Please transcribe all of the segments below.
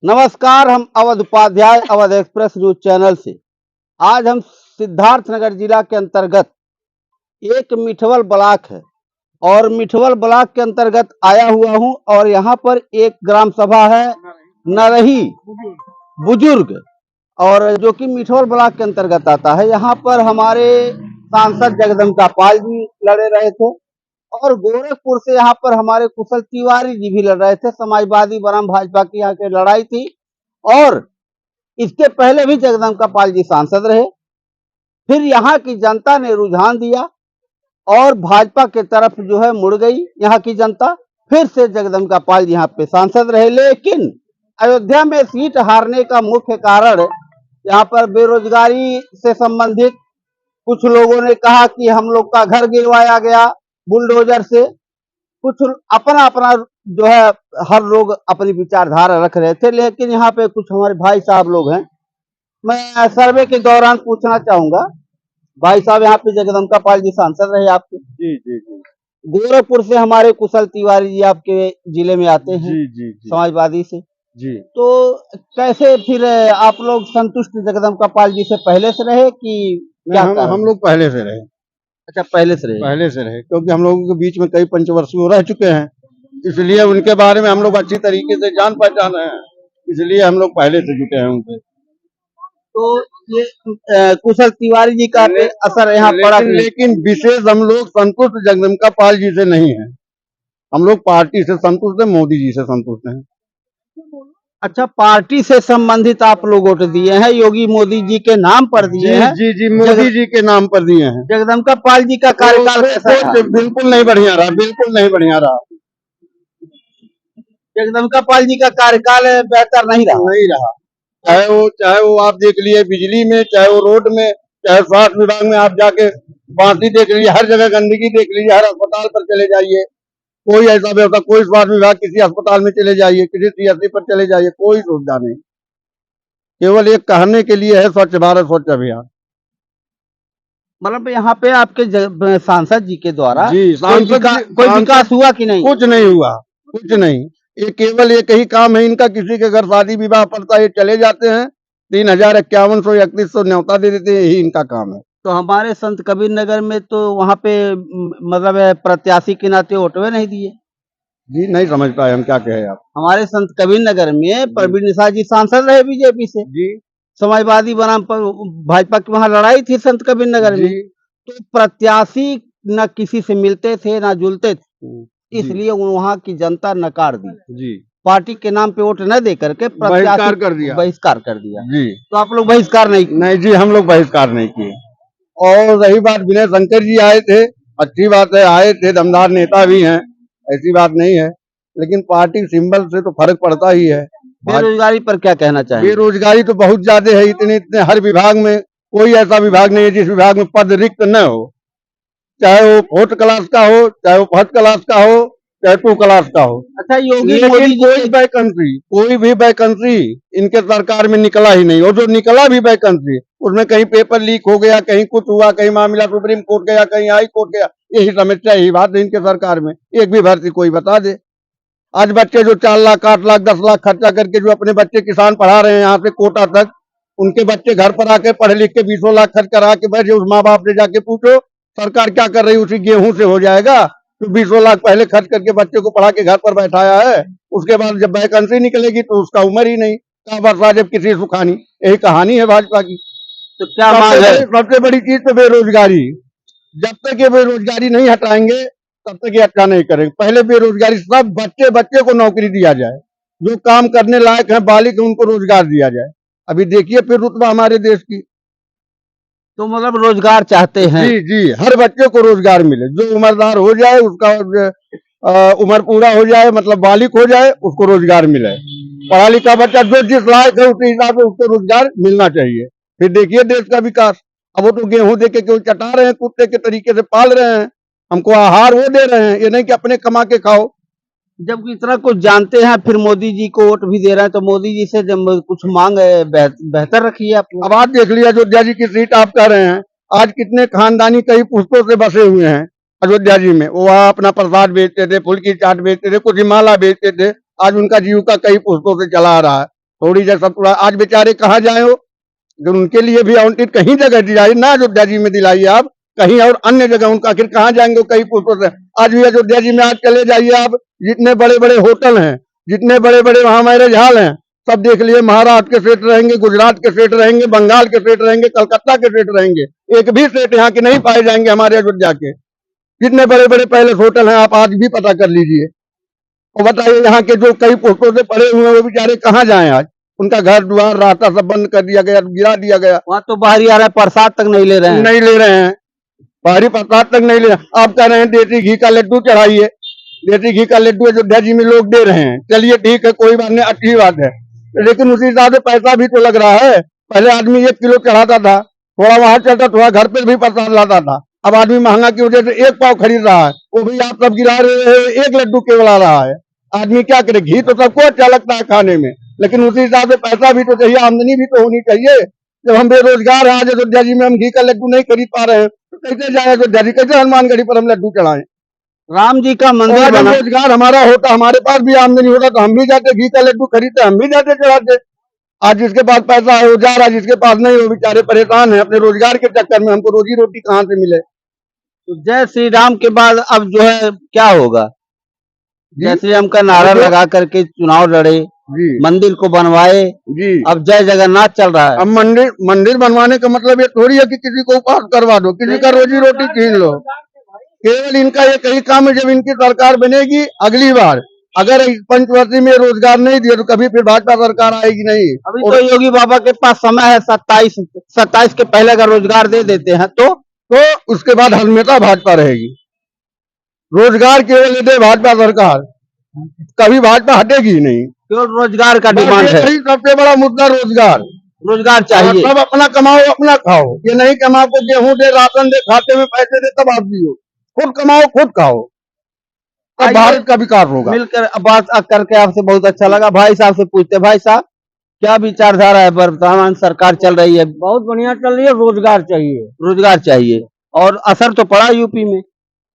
नमस्कार, हम Awadh Upadhyay Awadh express news channel से। आज हम सिद्धार्थनगर जिला के अंतर्गत एक मिठवल ब्लॉक है और मिठवल ब्लॉक के अंतर्गत आया हुआ हूं और यहाँ पर एक ग्राम सभा है नरही बुजुर्ग और जो कि मिठवल ब्लॉक के अंतर्गत आता है। यहाँ पर हमारे सांसद जगदम्बिका पाल जी लड़े रहे थे और गोरखपुर से यहाँ पर हमारे कुशल तिवारी जी भी लड़ रहे थे। समाजवादी बनाम भाजपा की यहाँ की लड़ाई थी और इसके पहले भी जगदम्बिका पाल जी सांसद रहे। फिर यहाँ की जनता ने रुझान दिया और भाजपा के तरफ जो है मुड़ गई यहाँ की जनता। फिर से जगदम्बिका पाल जी यहाँ पे सांसद रहे, लेकिन अयोध्या में सीट हारने का मुख्य कारण यहाँ पर बेरोजगारी से संबंधित कुछ लोगों ने कहा कि हम लोग का घर गिरवाया गया बुलडोजर से। कुछ अपना अपना जो है हर लोग अपनी विचारधारा रख रहे थे, लेकिन यहाँ पे कुछ हमारे भाई साहब लोग हैं। मैं सर्वे के दौरान पूछना चाहूंगा, भाई साहब यहाँ पे जगदम्बिका पाल जी सांसद रहे आपके। जी जी जी गोरखपुर से हमारे कुशल तिवारी जी आपके जिले में आते हैं जी जी जी समाजवादी से। जी तो कैसे फिर आप लोग संतुष्ट जगदम्बिका पाल जी से पहले से रहे कि क्या हम लोग पहले से रहे अच्छा, पहले से रहे। क्योंकि हम लोगों के बीच में कई पंचवर्षीय रह चुके हैं, इसलिए उनके बारे में हम लोग अच्छी तरीके से जान पहचान है, इसलिए हम लोग पहले से जुटे हैं उनसे। तो ये कुशल तिवारी जी का असर यहाँ पड़ा लेकिन विशेष हम लोग संतुष्ट जगदम्बिका पाल जी से नहीं है, हम लोग पार्टी से संतुष्ट है, मोदी जी से संतुष्ट हैं। अच्छा, पार्टी से संबंधित आप लोग वोट दिए हैं, योगी मोदी जी के नाम पर दिए हैं। जी जी मोदी जी के नाम पर दिए हैं। जगदम्बिका पाल जी का कार्यकाल बिल्कुल नहीं बढ़िया रहा, बिल्कुल नहीं बढ़िया रहा। जगदम्बिका पाल जी का कार्यकाल बेहतर नहीं रहा। चाहे वो आप देख लिए बिजली में, चाहे वो रोड में, चाहे स्वास्थ्य विभाग में आप जाके बांसी देख लीजिए, हर जगह गंदगी देख लीजिए, हर अस्पताल पर चले जाइए कोई ऐसा व्यवस्था, कोई स्वास्थ्य विभाग किसी अस्पताल में चले जाइए, किसी सीएससी पर चले जाइए, कोई सुविधा नहीं। केवल एक कहने के लिए है स्वच्छ भारत स्वच्छ अभियान। मतलब यहाँ पे आपके सांसद जी के द्वारा जी कोई विकास हुआ कि नहीं? कुछ नहीं हुआ, कुछ नहीं। ये केवल एक ही काम है इनका, किसी के घर शादी विवाह पड़ता है ये चले जाते हैं, 3,051-3100 न्योता दे देते हैं, यही इनका काम है। तो हमारे संत कबीर नगर में तो वहाँ पे मतलब प्रत्याशी के नाते वोटवे नहीं दिए। जी नहीं समझ पाए हम क्या कहे आप। हमारे संत कबीर नगर में प्रवीण निषाद जी सांसद रहे बीजेपी से। जी समाजवादी बनाम भाजपा की वहाँ लड़ाई थी संत कबीर नगर में, तो प्रत्याशी न किसी से मिलते थे न जुलते थे, इसलिए वहाँ की जनता नकार दी। जी पार्टी के नाम पे वोट न दे करके बहिष्कार कर दिया। जी तो आप लोग बहिष्कार नहीं जी, हम लोग बहिष्कार नहीं किए। और रही बात, विनय शंकर जी आए थे, अच्छी बात है, आए थे, दमदार नेता भी हैं, ऐसी बात नहीं है, लेकिन पार्टी सिंबल से तो फर्क पड़ता ही है। बेरोजगारी पर क्या कहना चाहिए? बेरोजगारी तो बहुत ज्यादा है, इतने हर विभाग में कोई ऐसा विभाग नहीं है जिस विभाग में पद रिक्त न हो, चाहे वो फोर्थ क्लास का हो, चाहे वो फर्स्ट क्लास का हो, चाहे 2 क्लास का हो। अच्छा, योगी लेकिन कोई भी वैकेंसी इनके सरकार में निकला ही नहीं, और जो निकला भी वैकेंसी उसमें कहीं पेपर लीक हो गया, कहीं कुछ हुआ, कहीं मामला सुप्रीम कोर्ट गया, कहीं हाई कोर्ट गया, यही समस्या, यही बात है इनके सरकार में। एक भी भर्ती कोई बता दे। आज बच्चे जो 4 लाख 8 लाख 10 लाख खर्चा करके जो अपने बच्चे किसान पढ़ा रहे हैं यहाँ से कोटा तक, उनके बच्चे घर पर आके पढ़ लिख के 20 लाख खर्च करा के बैठे, उस माँ बाप से जाके पूछो सरकार क्या कर रही है, उसी गेहूं से हो जाएगा। तो 20 लाख पहले खर्च करके बच्चे को पढ़ा के घर पर बैठाया है, उसके बाद जब वैकेंसी निकलेगी तो उसका उम्र ही नहीं, कहाँ बरसा जब किसी सुखानी। यही कहानी है भाजपा की। तो क्या मांग है? सबसे बड़ी चीज तो बेरोजगारी, जब तक ये बेरोजगारी नहीं हटाएंगे तब तक ये अच्छा नहीं करेंगे। पहले बेरोजगारी, सब बच्चे को नौकरी दिया जाए, जो काम करने लायक है बालिक उनको रोजगार दिया जाए। अभी देखिए फिर रुतबा हमारे देश की। तो मतलब रोजगार चाहते हैं? जी जी, हर बच्चे को रोजगार मिले, जो उम्रदार हो जाए, उसका उम्र पूरा हो जाए, मतलब बालिक हो जाए, उसको रोजगार मिले। पढ़ा लिखा बच्चा जो जिस लायक है उसके हिसाब से उसको रोजगार मिलना चाहिए। फिर देखिए देश का विकास। अब वो तो गेहूं दे के केवल चटा रहे हैं, कुत्ते के तरीके से पाल रहे हैं, हमको आहार वो दे रहे हैं, ये नहीं कि अपने कमा के खाओ। जब इतना कुछ जानते हैं फिर मोदी जी को वोट भी दे रहे हैं, तो मोदी जी से जब कुछ मांग बेहतर रखिए आप। अब आज देख लिया अयोध्या जी की सीट आप कह रहे हैं, आज कितने खानदानी कई पुष्पों से बसे हुए हैं अयोध्या जी में। वो वहाँ अपना प्रसाद बेचते थे, फुल की चाट बेचते थे, कुछ माला बेचते थे, आज उनका जीविका कई पुष्पों से चला आ रहा है। थोड़ी जैसा थोड़ा आज बेचारे कहाँ जाए हो, जो उनके लिए भी आवंटित कहीं जगह दिलाई ना, अयोध्या जी में दिलाइए आप, कहीं और अन्य जगह उनका आखिर कहाँ जाएंगे कई पुष्पों से। आज भी अयोध्या जी में आज चले जाइए आप, जितने बड़े बड़े होटल हैं, जितने बड़े बड़े वहां मैरिज हॉल हैं, सब देख लिए महाराष्ट्र के सेठ रहेंगे, गुजरात के सेठ रहेंगे, बंगाल के सेठ रहेंगे, कलकत्ता के सेठ रहेंगे, एक भी सेठ यहाँ के नहीं पाए जाएंगे हमारे अयोध्या के। जितने बड़े बड़े पैलेस होटल हैं आप आज भी पता कर लीजिए, और बताइए यहाँ के जो कई पोस्टों से पड़े हुए हैं वो बेचारे कहाँ जाएं आज, उनका घर द्वार रास्ता सब बंद कर दिया गया, गिरा दिया गया। वहाँ तो बाहरी आ रहा है, प्रसाद तक नहीं ले रहे हैं। नहीं ले रहे हैं, बाहरी प्रसाद तक नहीं ले रहे हैं। आप कह रहे हैं देसी घी का लड्डू चढ़ाइए, देसी घी का लड्डू अयोध्या जी में लोग दे रहे हैं, चलिए ठीक है, कोई बात नहीं, अच्छी बात है, लेकिन उसी हिसाब से पैसा भी तो लग रहा है। पहले आदमी 1 किलो चढ़ाता था, थोड़ा वहां चलता, थोड़ा घर पे भी प्रसाद लाता था। अब आदमी महंगा की वजह से 1 पाव खरीद रहा है, वो भी आप सब गिरा रहे हैं, 1 लड्डू केवल आ रहा है। आदमी क्या करे, घी तो सबको अच्छा लगता है खाने में, लेकिन उसी हिसाब से पैसा भी तो चाहिए, आमदनी भी तो होनी चाहिए। जब हम बेरोजगार हैं आज अयोध्या जी में, हम घी का लड्डू नहीं खरीद पा रहे हैं, तो कैसे जाए अयोध्या जी, कैसे हनुमानगढ़ी पर हम लड्डू चढ़ाएं। राम जी का मंदिर और बना, रोजगार हमारा होता, हमारे पास भी आमदनी होता, तो हम भी जाते घी का लड्डू खरीदते, हम भी जाते चढ़ाते। आज जिसके पास पैसा है वो जा रहा है, जिसके पास नहीं वो बेचारे परेशान है अपने रोजगार के चक्कर में, हमको रोजी रोटी कहाँ से मिले। तो जय श्री राम के बाद अब जो है क्या होगा? जय श्री राम का नारा लगा करके चुनाव लड़े, जी मंदिर को बनवाए, जी। अब जय जगन्नाथ चल रहा है। अब मंदिर बनवाने का मतलब ये थोड़ी है कि किसी को उपास करवा दो, किसी का रोजी रोटी छीन लो। केवल इनका ये कई काम है, जब इनकी सरकार बनेगी अगली बार, अगर इस पंचवर्षीय में रोजगार नहीं दिया तो कभी फिर भाजपा सरकार आएगी नहीं। अभी तो योगी बाबा के पास समय है, 27 के पहले अगर रोजगार दे देते हैं तो उसके बाद हमेशा भाजपा रहेगी। रोजगार केवल दे भाजपा सरकार, कभी भाजपा हटेगी ही नहीं। केवल रोजगार का डिमांड है, यही सबसे बड़ा मुद्दा, रोजगार। रोजगार चाहिए। सब अपना कमाओ अपना खाओ, ये नहीं कमाओ को गेहूं दे, राशन दे, खाते में पैसे दे, तब आप जियो। खुद कमाओ खुद खाओ, तब भारत का विकास होगा। मिलकर बात करके आपसे बहुत अच्छा लगा। भाई साहब से पूछते, भाई साहब क्या विचारधारा है, वर्तमान सरकार चल रही है? बहुत बढ़िया चल रही है, रोजगार चाहिए। रोजगार चाहिए, और असर तो पड़ा यूपी में।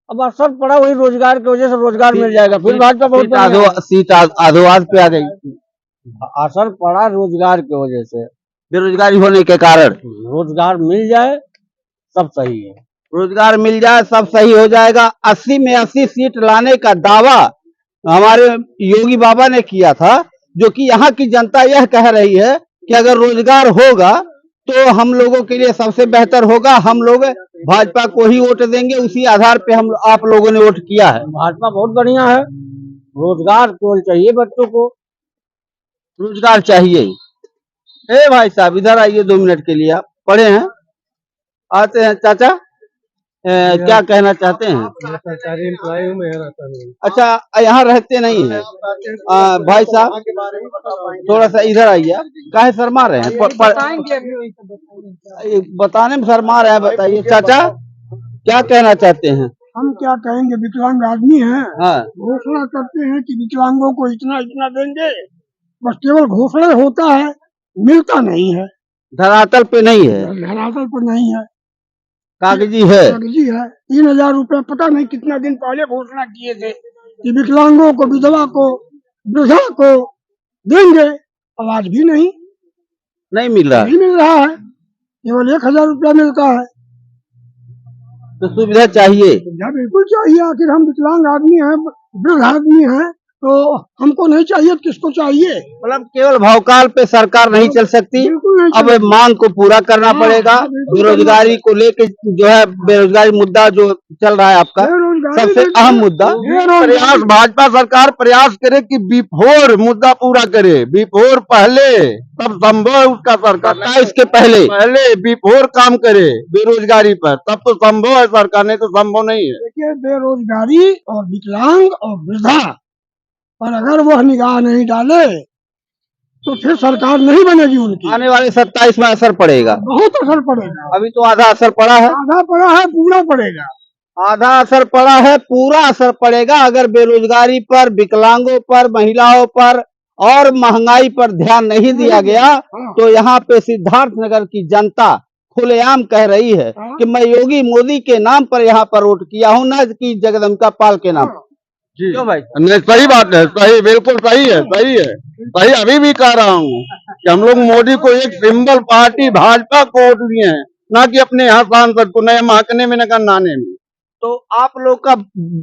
अब असर पड़ा वही रोजगार की वजह से, रोजगार मिल जाएगा फिर भाजपा बहुत बढ़िया। सीट आधोआध पे आ गई, असर पड़ा रोजगार की वजह से, बेरोजगारी होने के कारण। रोजगार मिल जाए सब सही है। रोजगार मिल जाए सब सही हो जाएगा। 80 में 80 सीट लाने का दावा हमारे योगी बाबा ने किया था, जो कि यहाँ की जनता यह कह रही है कि अगर रोजगार होगा तो हम लोगों के लिए सबसे बेहतर होगा, हम लोग भाजपा को ही वोट देंगे। उसी आधार पे हम आप लोगों ने वोट किया है। भाजपा बहुत बढ़िया है, रोजगार केवल चाहिए बच्चों को, रोजगार चाहिए। ए भाई साहब इधर आइए 2 मिनट के लिए, आप पढ़े हैं, आते हैं। चाचा क्या कहना चाहते हैं? सरकारी एम्प्लॉय हूँ, मैं रहता नहीं। अच्छा, यहाँ रहते नहीं है। भाई साहब थोड़ा सा इधर आइए, काहे शर्मा रहे हैं? बताने में शर्मा रहे हैं, बताइए चाचा क्या कहना चाहते हैं? हम क्या कहेंगे, विकलांग आदमी हैं, हाँ, घोषणा करते हैं कि विकलांगों को इतना इतना देंगे, बस केवल घोषणा होता है, मिलता नहीं है, धरातल पे नहीं है, धरातल पर नहीं है, कागजी है। कागजी है। 3000 रुपया पता नहीं कितना दिन पहले घोषणा किए थे कि विकलांगों को, विधवा को, वृद्धा को देंगे, अब आज भी नहीं मिल रहा, नहीं मिल रहा है, केवल 1000 रुपया मिलता है। तो सुविधा चाहिए। सुविधा बिल्कुल चाहिए, आखिर हम विकलांग आदमी हैं, वृद्ध आदमी हैं, तो हमको नहीं चाहिए, किसको चाहिए? मतलब केवल भौकाल पे सरकार नहीं चल सकती, बिल्कुल नहीं अब मांग को पूरा करना पड़ेगा। बेरोजगारी को लेके जो है, बेरोजगारी मुद्दा जो चल रहा है आपका सबसे अहम मुद्दा। प्रयास भाजपा सरकार प्रयास करे कि बिफोर मुद्दा पूरा करे, बिफोर पहले तब संभव है उसका सरकार, इसके पहले बिफोर काम करे बेरोजगारी पर, तब तो संभव है सरकार, नहीं तो संभव नहीं है। देखिए, बेरोजगारी और विकलांग और वृद्धा पर अगर वह निगाह नहीं डाले तो फिर सरकार नहीं बनेगी उनकी। आने वाले 27 में असर पड़ेगा, बहुत असर पड़ेगा। अभी तो आधा असर पड़ा है, आधा पड़ा है, पूरा पड़ेगा। आधा असर पड़ा है, पूरा असर पड़ेगा। अगर बेरोजगारी पर, विकलांगों पर, महिलाओं पर और महंगाई पर ध्यान नहीं दिया गया तो यहाँ पे सिद्धार्थ नगर की जनता खुलेआम कह रही है कि मैं योगी मोदी के नाम पर यहाँ पर वोट किया हूँ, न कि जगदम्बिका पाल के नाम। क्यों भाई? नहीं, सही बात है, सही, बिल्कुल सही है, सही है, सही। अभी भी कह रहा हूँ कि हम लोग मोदी को एक सिंबल पार्टी भाजपा को वोट दिए हैं, ना कि अपने यहाँ सांसद को, न महकने में न गन्नाने में। तो आप लोग का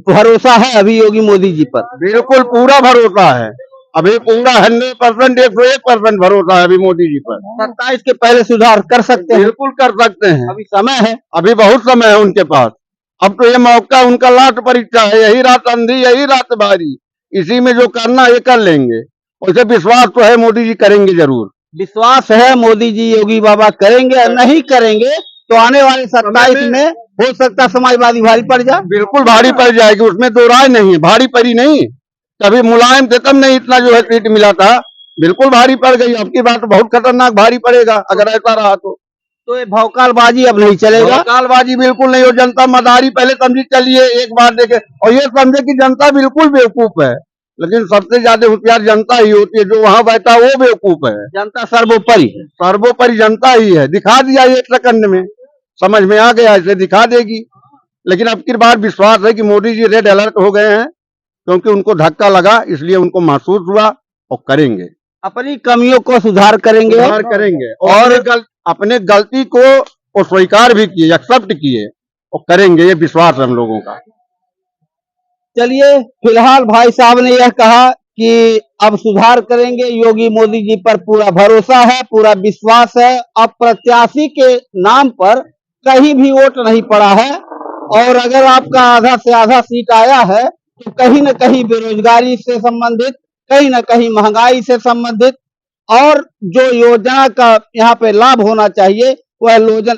भरोसा है अभी योगी मोदी जी पर? बिल्कुल पूरा भरोसा है, अभी पूरा 100%, 101% भरोसा है अभी मोदी जी पर। 27 के पहले सुधार कर सकते हैं? बिल्कुल कर सकते हैं, अभी समय है। अभी बहुत समय है उनके पास। अब तो ये मौका उनका लास्ट परीक्षा है, यही रात अंधी, यही रात भारी, इसी में जो करना ये कर लेंगे। उसे विश्वास तो है मोदी जी करेंगे जरूर। विश्वास है मोदी जी योगी बाबा करेंगे, नहीं करेंगे तो आने वाले 27 में हो सकता समाजवादी भारी पड़ जाए। बिल्कुल भारी पड़ जाएगी, उसमें दो राय नहीं है, भारी पड़ी नहीं। कभी मुलायम थे तब नहीं इतना जो है सीट मिला था, बिल्कुल भारी पड़ गई। अब की बात बहुत खतरनाक भारी पड़ेगा अगर ऐसा रहा तो ये भौकालबाजी अब नहीं चलेगा। कालबाजी बिल्कुल नहीं हो। जनता मदारी पहले समझी चलिए, एक बार देखे और ये समझे कि जनता बिल्कुल बेवकूफ है, लेकिन सबसे ज्यादा होशियार जनता ही होती है, जो वहां बैठा वो बेवकूफ है। जनता सर्वोपरि है। सर्वोपरि जनता ही है। दिखा दिया 1 सेकंड में, समझ में आ गया, इसे दिखा देगी। लेकिन अब की बार विश्वास है कि मोदी जी रेड अलर्ट हो गए हैं, क्योंकि उनको धक्का लगा, इसलिए उनको महसूस हुआ और करेंगे, अपनी कमियों को सुधार करेंगे। सुधार करेंगे और अपने गलती को वो स्वीकार भी किए, एक्सेप्ट किए और करेंगे, ये विश्वास है हम लोगों का। चलिए, फिलहाल भाई साहब ने यह कहा कि अब सुधार करेंगे, योगी मोदी जी पर पूरा भरोसा है, पूरा विश्वास है। अब प्रत्याशी के नाम पर कहीं भी वोट नहीं पड़ा है, और अगर आपका आधा से आधा सीट आया है तो कहीं न कहीं बेरोजगारी से संबंधित, कहीं न कहीं महंगाई से संबंधित, और जो योजना का यहाँ पे लाभ होना चाहिए वह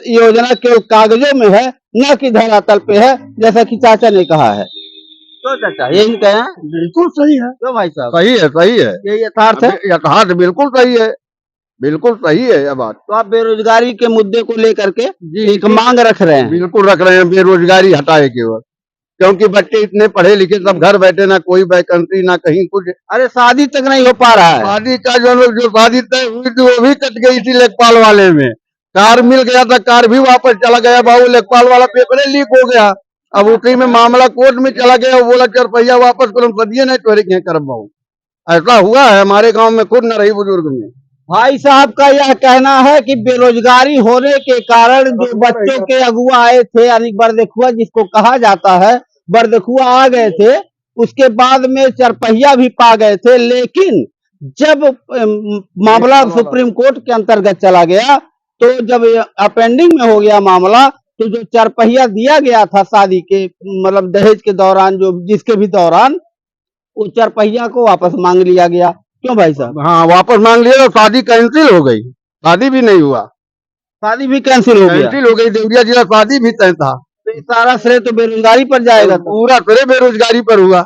योजना केवल कागजों में है, न कि धरातल पे है, जैसा कि चाचा ने कहा है। तो चाचा यही कहें? बिल्कुल सही है। तो भाई साहब सही है, सही है, ये यथार्थ है। यथार्थ बिल्कुल सही है, बिल्कुल सही है यह बात। तो आप बेरोजगारी के मुद्दे को लेकर के एक मांग रख रहे हैं? बिल्कुल रख रहे हैं, बेरोजगारी हटाए केवल, क्योंकि बच्चे इतने पढ़े लिखे सब घर बैठे, ना कोई वैकेंसी ना कहीं कुछ। अरे शादी तक नहीं हो पा रहा है। शादी का जो शादी तय हुई थी वो भी कट गई थी लेखपाल वाले में। कार मिल गया था, कार भी वापस चला गया बाबू, लेखपाल वाला पेपर लीक हो गया। अब उसी में मामला कोर्ट में चला गया, वो बोला 4 पहिया वापस करो, सदिये नहीं चोरी क्या कर पाऊ। ऐसा हुआ है हमारे गांव में, खुद न रही बुजुर्ग में। भाई साहब का यह कहना है कि बेरोजगारी होने के कारण जो बच्चों के अगुआ आए थे, यानी बरदेखुआ जिसको कहा जाता है, बरदेखुआ आ गए थे, उसके बाद में 4 पहिया भी पा गए थे। लेकिन जब मामला सुप्रीम कोर्ट के अंतर्गत चला गया, तो जब अपेंडिंग में हो गया मामला, तो जो 4 पहिया दिया गया था शादी के मतलब दहेज के दौरान, जो जिसके भी दौरान, वो 4 पहिया को वापस मांग लिया गया। क्यों भाई साहब? हाँ, वापस मांग लिया, शादी कैंसिल हो गई, शादी भी नहीं हुआ, शादी भी कैंसिल हो गया। कैंसिल हो गई। देवरिया जिला शादी भी तय था। तो सारा श्रेय तो बेरोजगारी पर जाएगा। पूरा श्रेय बेरोजगारी पर हुआ।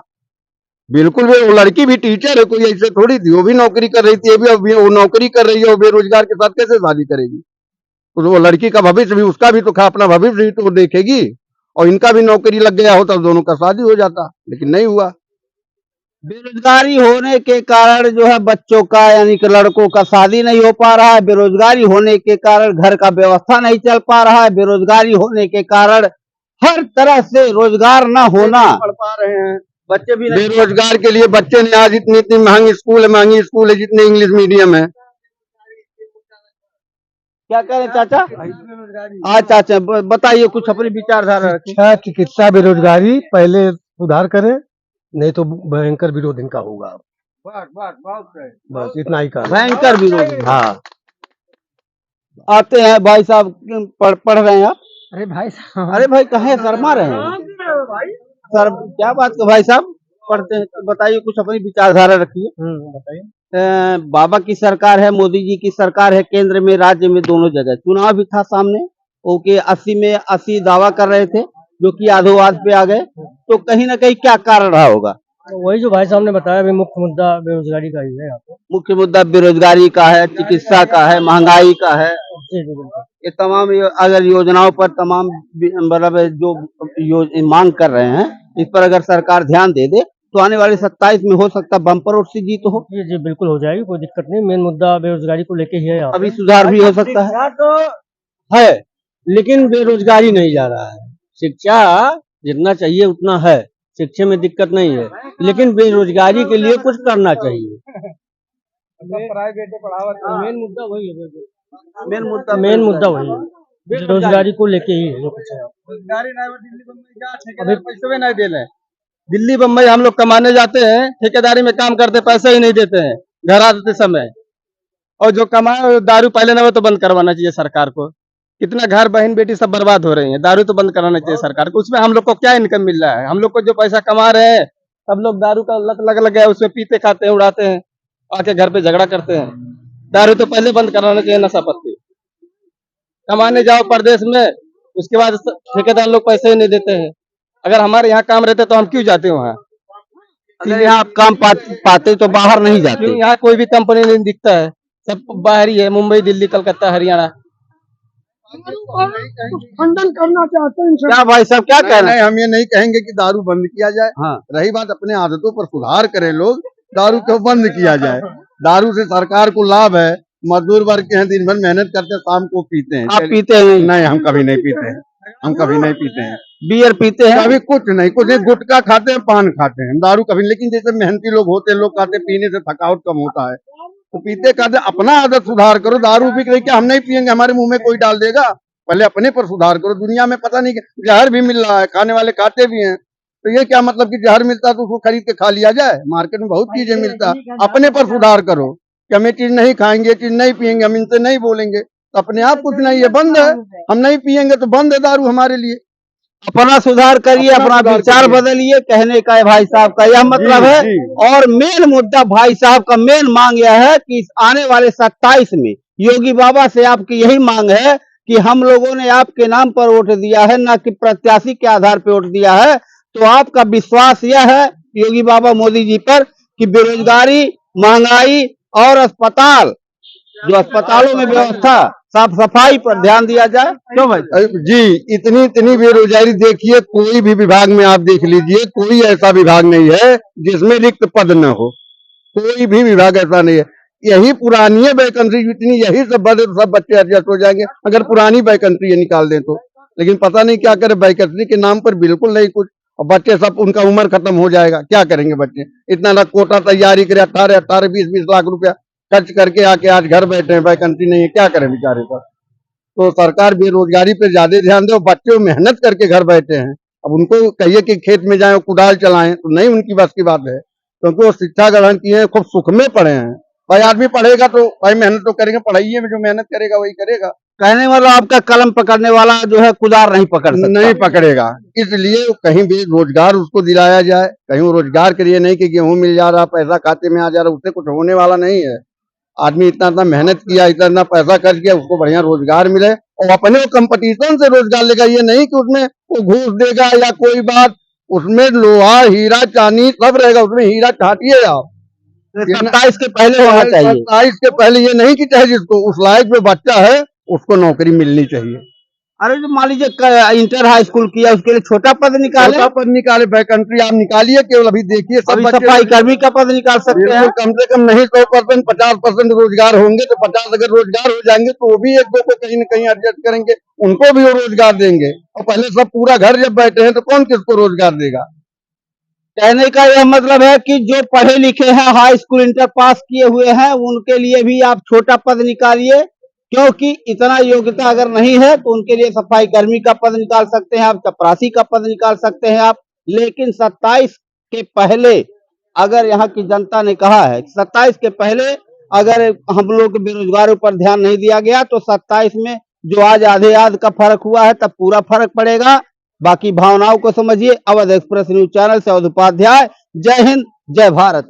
बिल्कुल, वो लड़की भी टीचर है, कोई ऐसे थोड़ी थी, वो भी नौकरी कर रही थी, अभी वो नौकरी कर रही है, वो बेरोजगार के साथ कैसे शादी करेगी? तो वो लड़की का भविष्य भी, उसका भी तो अपना भविष्य भी तो देखेगी, और इनका भी नौकरी लग गया होता तो दोनों का शादी हो जाता, लेकिन नहीं हुआ। बेरोजगारी होने के कारण जो है बच्चों का, यानी कि लड़कों का शादी नहीं हो पा रहा है। बेरोजगारी होने के कारण घर का व्यवस्था नहीं चल पा रहा है। बेरोजगारी होने के कारण हर तरह से रोजगार न होना, पढ़ पा रहे हैं बच्चे भी नहीं। बेरोजगार के लिए बच्चे ने आज इतनी इतनी महंगी स्कूल है, जितने इंग्लिश मीडियम है। क्या कह रहे चाचा? हाँ चाचा बताइए कुछ अपनी विचारधारा। शिक्षा, चिकित्सा, बेरोजगारी पहले सुधार करे, नहीं तो भयंकर विरोध इनका होगा। बस इतना ही कहा। भयंकर विरोध। हाँ, आते हैं भाई साहब, पढ़ रहे हैं आप? अरे भाई साहब, अरे भाई कहे शर्मा रहे हैं सर? क्या बात को भाई साहब पढ़ते हैं, तो बताइए कुछ अपनी विचारधारा रखिए। बताइए। बाबा की सरकार है, मोदी जी की सरकार है, केंद्र में राज्य में दोनों जगह चुनाव भी था सामने। ओके, 80 में 80 दावा कर रहे थे, जो कि आधोवाद पे आ गए। तो कहीं ना कहीं क्या कारण रहा होगा? वही जो भाई साहब ने बताया, अभी मुख्य मुद्दा बेरोजगारी का ही है यहाँ पे। मुख्य मुद्दा बेरोजगारी का है, चिकित्सा का है, महंगाई का है। ये तमाम अगर योजनाओं पर तमाम मतलब जो मांग कर रहे हैं, इस पर अगर सरकार ध्यान दे दे तो आने वाले 27 में हो सकता बम्पर और से जीत हो। जी जी बिल्कुल हो जाएगी, कोई दिक्कत नहीं। मेन मुद्दा बेरोजगारी को लेके ही है यहाँ। अभी सुधार भी हो सकता है। तो है, लेकिन बेरोजगारी नहीं जा रहा है। शिक्षा जितना चाहिए उतना है, शिक्षा में दिक्कत नहीं है, लेकिन बेरोजगारी के लिए कुछ करना चाहिए। प्राइवेट पढ़ावा मेन मुद्दा वही है, मेन मुद्दा वही है, बेरोजगारी को लेके ही है जो कुछ है। रोजगारी नहीं बा, दिल्ली बम्बई जा ठेकेदार पैसे नहीं दे रहे। दिल्ली बम्बई हम लोग कमाने जाते हैं, ठेकेदारी में काम करते, पैसे ही नहीं देते हैं घर आते समय। और जो कमाए दारू पहले ना वो तो बंद करवाना चाहिए सरकार को। कितना घर बहन बेटी सब बर्बाद हो रही है, दारू तो बंद कराना चाहिए सरकार को। उसमें हम लोग को क्या इनकम मिल रहा है? हम लोग को जो पैसा कमा रहे हैं, सब लोग दारू का लत लग गया है, उसमें पीते खाते हैं, उड़ाते हैं, आके घर पे झगड़ा करते हैं। दारू तो पहले बंद कराना चाहिए, नशा पत्ती। कमाने जाओ प्रदेश में, उसके बाद ठेकेदार लोग पैसे ही नहीं देते हैं। अगर हमारे यहाँ काम रहते तो हम क्यों जाते वहाँ? अगर यहाँ आप काम पाते तो बाहर नहीं जाते। क्यों यहाँ कोई भी कंपनी नहीं दिखता है, सब बाहर ही है, मुंबई दिल्ली कलकत्ता हरियाणा। खंडन करना चाहते हैं इनसे। क्या भाई साहब क्या कह रहे हैं? हम ये नहीं कहेंगे कि दारू बंद किया जाए। हाँ। रही बात अपने आदतों पर सुधार करें लोग, दारू क्यों बंद किया जाए? दारू से सरकार को लाभ है, मजदूर वर्ग के हैं, दिन भर मेहनत करते हैं, शाम को पीते हैं। आप पीते हैं? नहीं, हम कभी नहीं पीते हैं, हम कभी नहीं पीते हैं। बियर पीते हैं? कभी कुछ नहीं, गुटखा खाते हैं, पान खाते हैं, दारू कभी। लेकिन जैसे मेहनती लोग होते हैं, लोग खाते, पीने से थकावट कम होता है, तो पीते खाते। अपना आदत सुधार करो। दारू बिक रही, क्या हम नहीं पियेंगे? हमारे मुंह में कोई डाल देगा? पहले अपने पर सुधार करो। दुनिया में पता नहीं जहर भी मिल रहा है, खाने वाले खाते भी हैं, तो ये क्या मतलब कि जहर मिलता है तो उसको खरीद के खा लिया जाए? मार्केट में बहुत चीजें मिलता है। अपने पर सुधार करो कि हम ये चीज नहीं खाएंगे, ये चीज नहीं पियेंगे, हम इनसे नहीं बोलेंगे, तो अपने आप कुछ नहीं है, बंद है। हम नहीं पियेंगे तो बंद है दारू हमारे लिए। अपना सुधार करिए, अपना विचार बदलिए, कहने का है भाई साहब का यह मतलब है। जी। और मेन मुद्दा भाई साहब का मेन मांग यह है कि इस आने वाले 27 में योगी बाबा से आपकी यही मांग है कि हम लोगों ने आपके नाम पर वोट दिया है, ना कि प्रत्याशी के आधार पर वोट दिया है। तो आपका विश्वास यह है योगी बाबा मोदी जी पर कि बेरोजगारी, महंगाई और अस्पताल, जो अस्पतालों में व्यवस्था, साफ सफाई पर ध्यान दिया जाए। क्यों भाई? जी, इतनी बेरोजगारी देखिए, कोई भी विभाग में आप देख लीजिए, कोई ऐसा विभाग नहीं है जिसमें रिक्त पद न हो। कोई भी विभाग ऐसा नहीं है। यही पुरानी है वैकेंसी, इतनी यही सब बच्चे एडजस्ट हो जाएंगे अगर पुरानी वैकेंसी निकाल दें तो। लेकिन पता नहीं क्या करे, वैकेंसी के नाम पर बिल्कुल नहीं कुछ। और बच्चे सब, उनका उम्र खत्म हो जाएगा, क्या करेंगे बच्चे? इतना ना कोटा तैयारी करे, 18 20 लाख रुपया खर्च करके आके आज घर बैठे हैं, वैकेंसी नहीं है, क्या करें बेचारे सब? तो सरकार बेरोजगारी पे ज्यादा ध्यान दे। बच्चे मेहनत करके घर बैठे हैं, अब उनको कहिए कि खेत में जाएं, कुदाल चलाएं, तो नहीं उनकी बस की बात है, क्योंकि वो शिक्षा ग्रहण किए हैं, खूब सुख में पढ़े हैं। भाई आदमी पढ़ेगा तो भाई मेहनत तो करेंगे, पढ़ाइए में जो मेहनत करेगा वही करेगा। कहने वाला आपका कलम पकड़ने वाला जो है कुदार नहीं पकड़ सकता। नहीं पकड़ेगा। इसलिए कहीं भी रोजगार उसको दिलाया जाए, कहीं वो रोजगार के लिए नहीं कि गेहूं मिल जा रहा, पैसा खाते में आ जा रहा, उससे कुछ होने वाला नहीं है। आदमी इतना मेहनत किया, इतना पैसा खर्च किया, उसको बढ़िया रोजगार मिले और अपने कंपटीशन से रोजगार लेगा। ये नहीं कि उसमें वो घूस देगा या कोई बात, उसमें लोहा हीरा चांदी सब रहेगा, उसमें हीरा चाटिए आप। 27 के पहले होना चाहिए। 27 के पहले ये नहीं कि चाहे जिसको उस लायक में बच्चा है उसको नौकरी मिलनी चाहिए। अरे जो मान लीजिए इंटर हाई स्कूल किया, उसके लिए छोटा पद निकाले, छोटा पद निकाले, वैकेंट्री आप निकालिए। केवल अभी देखिए सब बच्चे सफाई कर्मी का पद निकाल सकते हैं। कम से कम नहीं 100%, 50% रोजगार होंगे, तो 50 अगर रोजगार हो जाएंगे तो वो भी एक दो को कहीं न कहीं एडजस्ट करेंगे, उनको भी वो रोजगार देंगे। और पहले सब पूरा घर जब बैठे हैं तो कौन किसको रोजगार देगा? कहने का यह मतलब है कि जो पढ़े लिखे हैं, हाई स्कूल इंटर पास किए हुए हैं, उनके लिए भी आप छोटा पद निकालिए, क्योंकि इतना योग्यता अगर नहीं है तो उनके लिए सफाई कर्मी का पद निकाल सकते हैं आप, चपरासी का पद निकाल सकते हैं आप। लेकिन 27 के पहले अगर यहाँ की जनता ने कहा है 27 के पहले अगर हम लोग के बेरोजगारों पर ध्यान नहीं दिया गया तो 27 में जो आज आधे आध का फर्क हुआ है तब पूरा फर्क पड़ेगा। बाकी भावनाओं को समझिए। अवध एक्सप्रेस न्यूज चैनल से अवध उपाध्याय। जय हिंद, जय भारत।